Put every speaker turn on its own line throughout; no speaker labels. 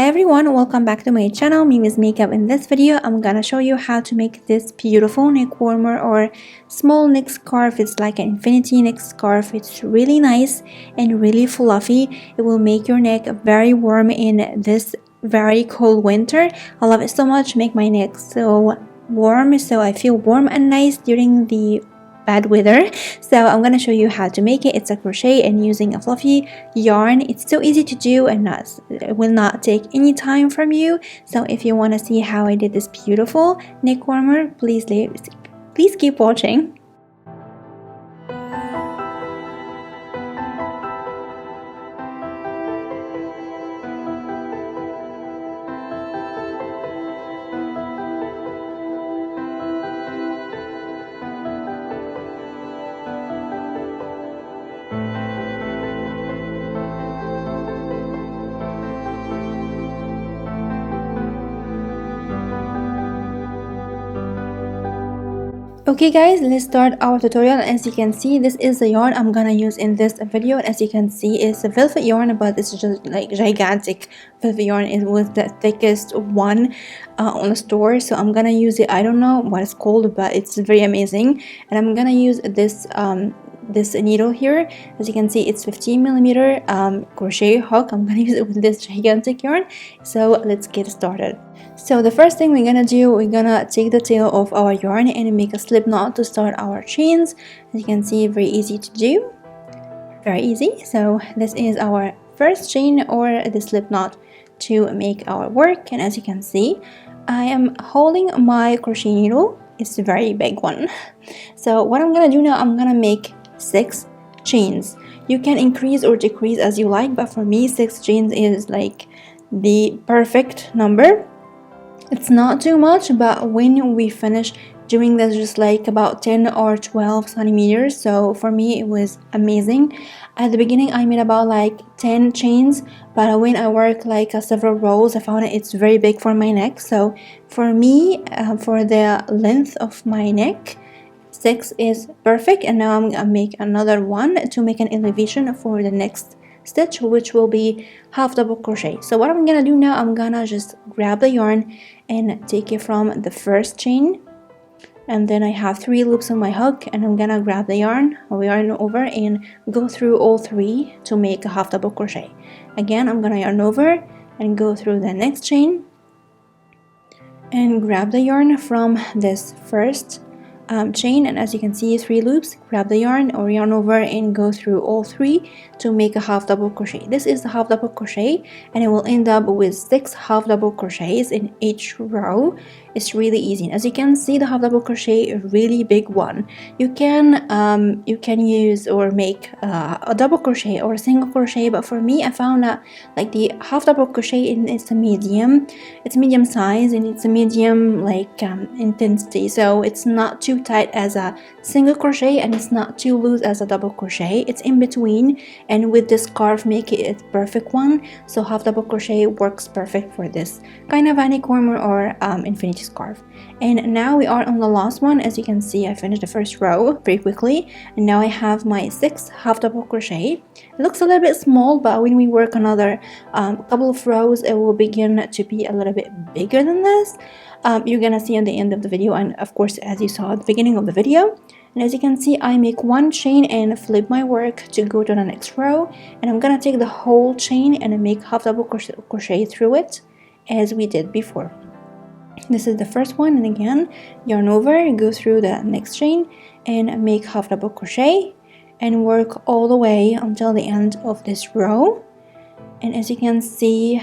everyone, welcome back to my channel. My name is Makeup. In this video I'm gonna show you how to make this beautiful neck warmer or small neck scarf. It's like an infinity neck scarf. It's really nice and really fluffy. It will make your neck very warm in this very cold winter. I love it so much. Make my neck so warm, so I feel warm and nice during the bad weather. So I'm gonna show you how to make it. It's a crochet and using a fluffy yarn. It's so easy to do and it will not take any time from you. So if you want to see how I did this beautiful neck warmer, please keep watching. Okay guys, let's start our tutorial. As you can see, this is the yarn I'm gonna use in this video. As you can see, it's a velvet yarn, but it's just like gigantic velvet yarn. It was the thickest one on the store, so I'm gonna use it. I don't know what it's called, but it's very amazing. And I'm gonna use this needle here. As you can see, it's 15mm crochet hook. I'm gonna use it with this gigantic yarn. So let's get started. So the first thing we're gonna do, we're gonna take the tail of our yarn and make a slip knot to start our chains. As you can see, very easy to do, very easy. So this is our first chain or the slip knot to make our work. And as you can see, I am holding my crochet needle. It's a very big one. So what I'm gonna do now, I'm gonna make 6 chains. You can increase or decrease as you like, but for me 6 chains is like the perfect number. It's not too much, but when we finish doing this, just like about 10 or 12 centimeters. So for me it was amazing. At the beginning I made about like 10 chains, but when I work like several rows, I found it's very big for my neck. So for me, for the length of my neck, 6 is perfect. And now I'm gonna make another one to make an elevation for the next stitch, which will be half double crochet. So what I'm gonna do now, I'm gonna just grab the yarn and take it from the first chain, and then I have 3 loops on my hook, and I'm gonna grab the yarn over and go through all 3 to make a half double crochet. Again, I'm gonna yarn over and go through the next chain and grab the yarn from this first chain, and as you can see, 3 loops, grab the yarn or yarn over and go through all 3 to make a half double crochet. This is the half double crochet, and it will end up with 6 half double crochets in each row. It's really easy. And as you can see, the half double crochet, a really big one. You can use or make a double crochet or a single crochet, but for me I found that like the half double crochet it's medium size, and it's a medium like intensity, so it's not too tight as a single crochet and it's not too loose as a double crochet. It's in between, and with this scarf make it a perfect one. So half double crochet works perfect for this kind of a neck warmer or infinity scarf. And now we are on the last one. As you can see, I finished the first row very quickly, and now I have my 6 half double crochet. It looks a little bit small, but when we work another couple of rows, it will begin to be a little bit bigger than this. You're gonna see at the end of the video, and of course as you saw at the beginning of the video. And as you can see, I make 1 chain and flip my work to go to the next row, and I'm gonna take the whole chain and make half double crochet through it as we did before. This is the first one, and again yarn over, go through the next chain and make half double crochet and work all the way until the end of this row. And as you can see,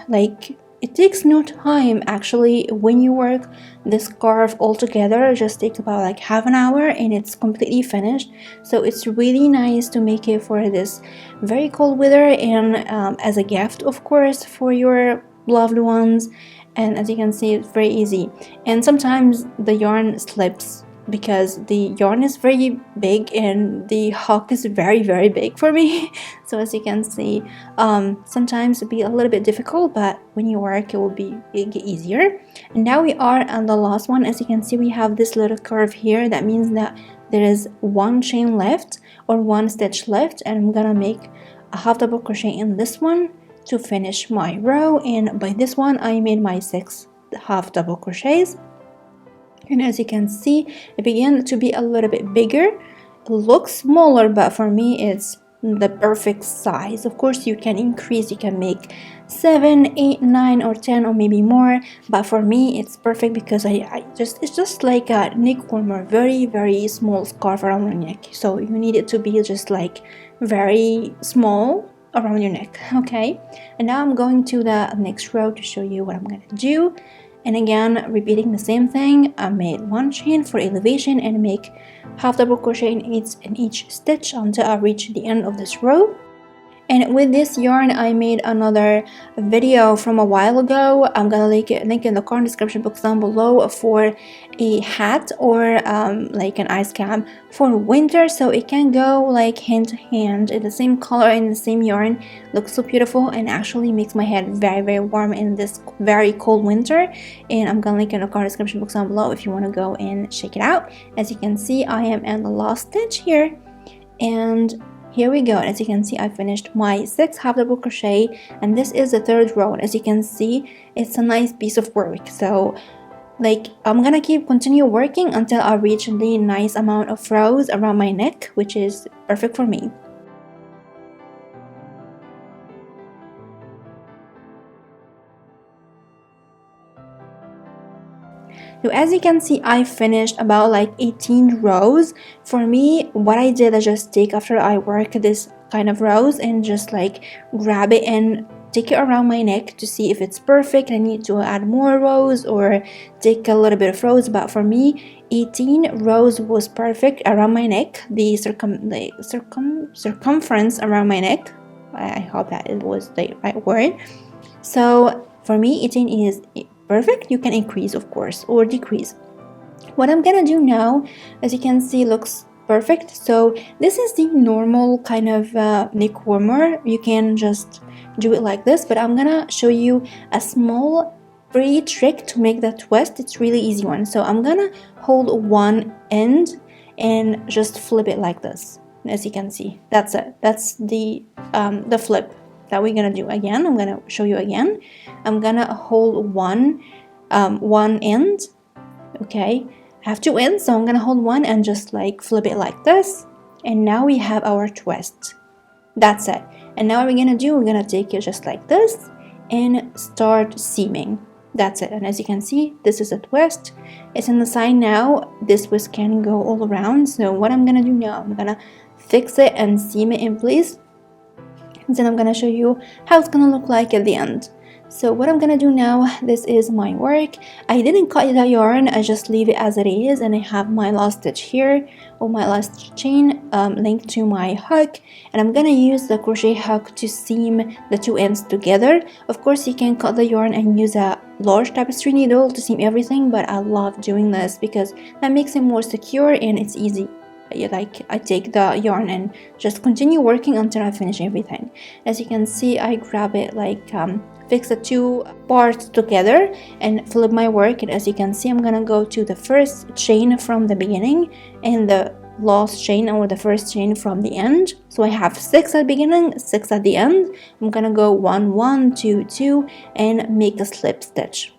like it takes no time actually. When you work the scarf all together, it just takes about like half an hour and it's completely finished. So it's really nice to make it for this very cold weather, and as a gift of course for your loved ones. And as you can see, it's very easy. And sometimes the yarn slips because the yarn is very big and the hook is very big for me. So as you can see, sometimes it'll be a little bit difficult, but when you work it get easier. And now we are on the last one. As you can see, we have this little curve here. That means that there is 1 chain left or 1 stitch left, and I'm gonna make a half double crochet in this one to finish my row, and by this one I made my 6 half double crochets. And as you can see, it began to be a little bit bigger. It looks smaller, but for me it's the perfect size. Of course you can increase, you can make 7, 8, 9 or 10 or maybe more, but for me it's perfect because it's just like a neck warmer, very small scarf around your neck. So you need it to be just like very small around your neck. Okay, and now I'm going to the next row to show you what I'm gonna do. And again, repeating the same thing, I made 1 chain for elevation and make half double crochet in each stitch until I reach the end of this row. And with this yarn, I made another video from a while ago. I'm gonna link in the card description box down below for a hat or like an ice cap for winter, so it can go like hand to hand in the same color and the same yarn. Looks so beautiful and actually makes my head very warm in this very cold winter. And I'm gonna link in the card description box down below if you want to go and check it out. As you can see, I am in the last stitch here, and here we go. As you can see, I finished my 6 half double crochet, and this is the 3rd row. And as you can see, it's a nice piece of work. So like I'm gonna continue working until I reach the nice amount of rows around my neck, which is perfect for me. So as you can see, I finished about like 18 rows. For me, what I did, I just take after I work this kind of rows and just like grab it and take it around my neck to see if it's perfect. I need to add more rows or take a little bit of rows, but for me 18 rows was perfect around my neck, the circumference around my neck. I hope that it was the right word. So for me 18 is perfect. You can increase of course or decrease. What I'm gonna do now, as you can see, looks perfect. So this is the normal kind of neck warmer. You can just do it like this, but I'm gonna show you a small free trick to make the twist. It's really easy one. So I'm gonna hold one end and just flip it like this. As you can see, that's it. That's the flip that we're gonna do. Again, I'm gonna show you again. I'm gonna hold one end. Okay, I have 2 ends, so I'm gonna hold one and just like flip it like this, and now we have our twist. That's it. And now what we're gonna do, we're gonna take it just like this and start seaming. That's it. And as you can see, this is a twist. It's in the side now. This twist can go all around. So what I'm gonna do now, I'm gonna fix it and seam it in place. And then I'm gonna show you how it's gonna look like at the end. So what I'm gonna do now, this is my work. I didn't cut the yarn, I just leave it as it is, and I have my last stitch here, or my last chain linked to my hook, and I'm gonna use the crochet hook to seam the 2 ends together. Of course, you can cut the yarn and use a large tapestry needle to seam everything, but I love doing this because that makes it more secure and it's easy. Like I take the yarn and just continue working until I finish everything. As you can see, I grab it like fix the 2 parts together and flip my work. And as you can see, I'm gonna go to the first chain from the beginning and the last chain, or the first chain from the end. So I have 6 at the beginning, 6 at the end. I'm gonna go 1 1 2 2 and make a slip stitch.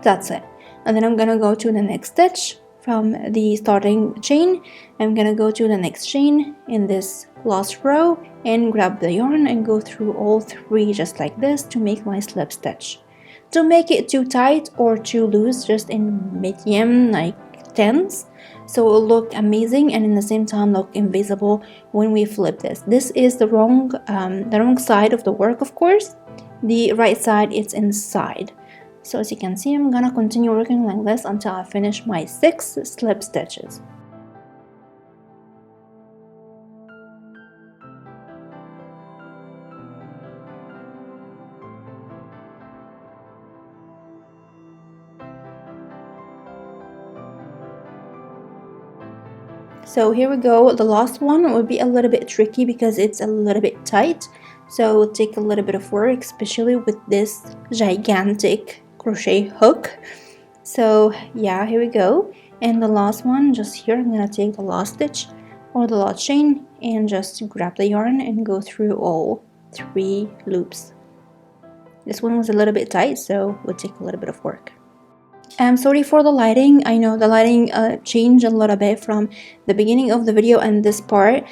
That's it. And then I'm gonna go to the next stitch from the starting chain. I'm gonna go to the next chain in this last row and grab the yarn and go through all 3 just like this to make my slip stitch. Don't make it too tight or too loose, just in medium, like tense, so it will look amazing and in the same time look invisible when we flip this. This is the wrong side of the work, of course. The right side is inside. So as you can see, I'm gonna continue working like this until I finish my 6 slip stitches. So here we go. The last one will be a little bit tricky because it's a little bit tight. So it will take a little bit of work, especially with this gigantic crochet hook. So yeah, here we go. And the last one, just here, I'm gonna take the last stitch or the last chain and just grab the yarn and go through all 3 loops. This one was a little bit tight, so it would take a little bit of work. I'm sorry for the lighting. I know the lighting changed a little bit from the beginning of the video and this part.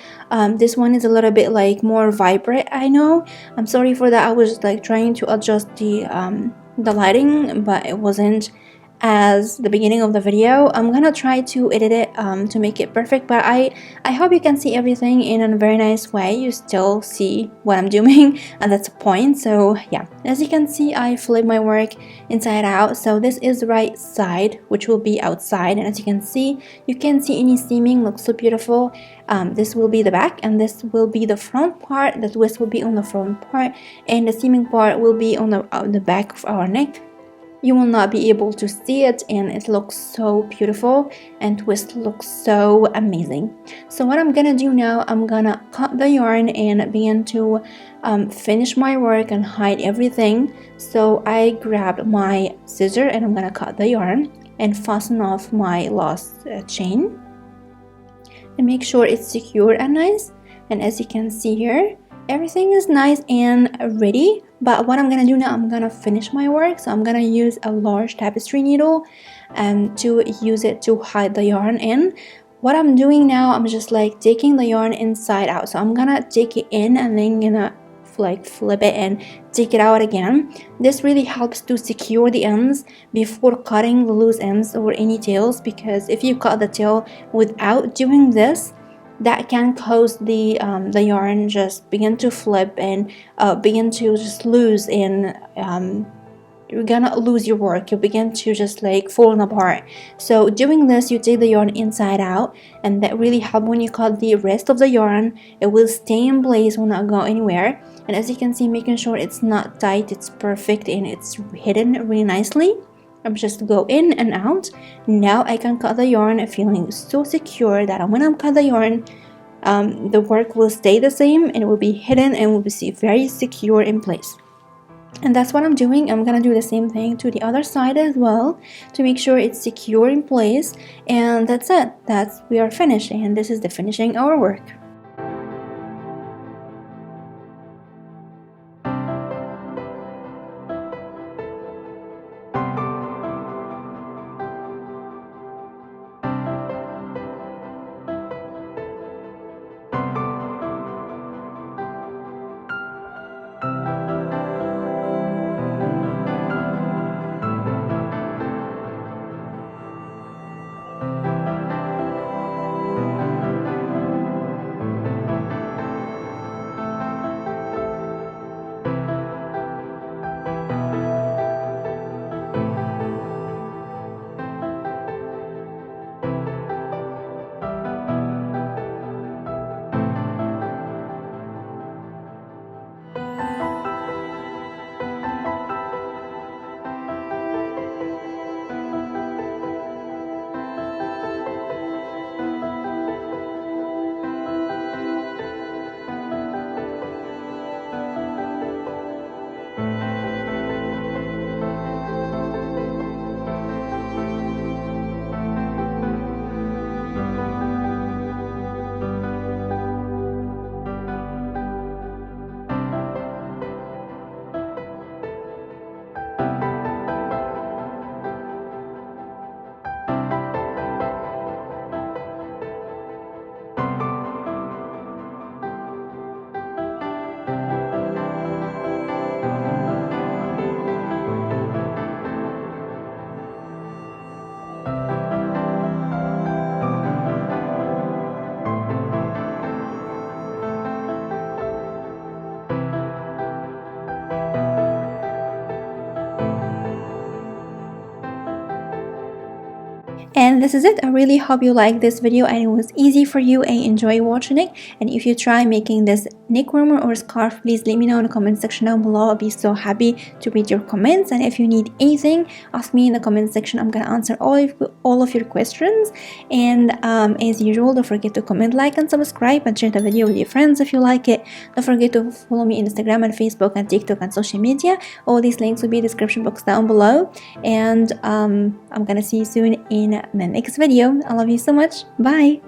This one is a little bit like more vibrant, I know. I'm sorry for that. I was like trying to adjust the lighting, but it wasn't as the beginning of the video. I'm gonna try to edit it to make it perfect, but I hope you can see everything in a very nice way. You still see what I'm doing, and that's the point. So yeah, as you can see, I flip my work inside out. So this is the right side, which will be outside, and as you can see any seaming. Looks so beautiful. This will be the back, and this will be the front part. The twist will be on the front part, and the seaming part will be on the back of our neck. You will not be able to see it, and it looks so beautiful, and twist looks so amazing. So what I'm gonna do now, I'm gonna cut the yarn and begin to finish my work and hide everything. So I grabbed my scissor and I'm gonna cut the yarn and fasten off my last chain and make sure it's secure and nice. And as you can see here, everything is nice and ready. But what I'm gonna do now, I'm gonna finish my work. So I'm gonna use a large tapestry needle to use it to hide the yarn in. What I'm doing now, I'm just like taking the yarn inside out. So I'm gonna take it in and then gonna like flip it and take it out again. This really helps to secure the ends before cutting the loose ends or any tails, because if you cut the tail without doing this, that can cause the yarn just begin to flip and begin to just lose, and you're gonna lose your work. You begin to just like falling apart. So doing this, you take the yarn inside out, and that really helps when you cut the rest of the yarn. It will stay in place, will not go anywhere. And as you can see, making sure it's not tight, it's perfect, and it's hidden really nicely. I'm just go in and out. Now I can cut the yarn feeling so secure that when I cut the yarn, the work will stay the same and it will be hidden and will be very secure in place. And that's what I'm doing. I'm gonna do the same thing to the other side as well to make sure it's secure in place. And that's it. We are finished, and this is the finishing our work. And this is it. I really hope you liked this video and it was easy for you and enjoy watching it. And if you try making this neck warmer or scarf, please let me know in the comment section down below. I'll be so happy to read your comments. And if you need anything, ask me in the comment section. I'm gonna answer all of your questions. And as usual, don't forget to comment, like, and subscribe, and share the video with your friends if you like it. Don't forget to follow me on Instagram and Facebook and TikTok and social media. All these links will be in the description box down below. And I'm gonna see you soon in the next video. I love you so much. Bye.